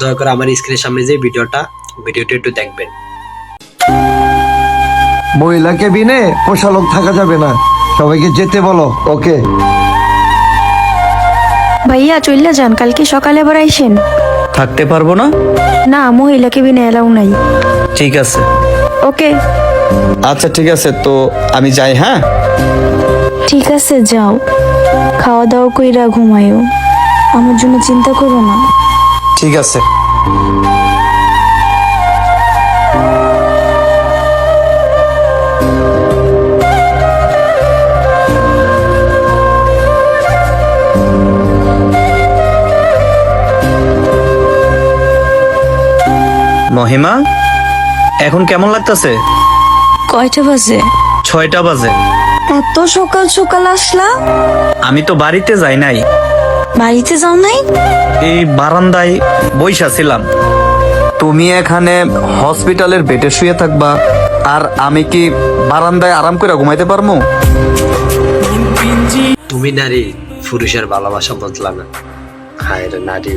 দয়া করে আমার স্ক্রিনের সামনে যে ভিডিওটা একটু দেখবেন। মহিলা কেবিনে পোষা লোক থাকা যাবে না, সবাইকে যেতে বলো। ওকে ভাইয়া চললে যান, কালকে সকালে আবার আইসেন। থাকতে পারবো না। না, মহিলা কেবিনে এলাও নাই। ঠিক আছে। ওকে আচ্ছা ঠিক আছে, তো আমি যাই। হ্যাঁ ঠিক আছে, যাও, খাওয়া দাওয়া কইরা ঘুমায়ও, আমার জন্য চিন্তা করো না। ঠিক আছে। মহিমা, এখন কেমন লাগতেছে? কয়টা বাজে? 6টা বাজে। এত সকাল সকাল আসলা? আমি তো বাড়িতে যাই নাই, বাড়িতে যাও নাই? এই বারান্দায় বইসা ছিলাম। তুমি এখানে হসপিটালের বেডে শুয়ে থাকবা, আর আমি কি বারান্দায় আরাম করে ঘুমাইতে পারবো? তুমি নারী, পুরুষের ভালোবাসা বদলা না। হায় রে নারী।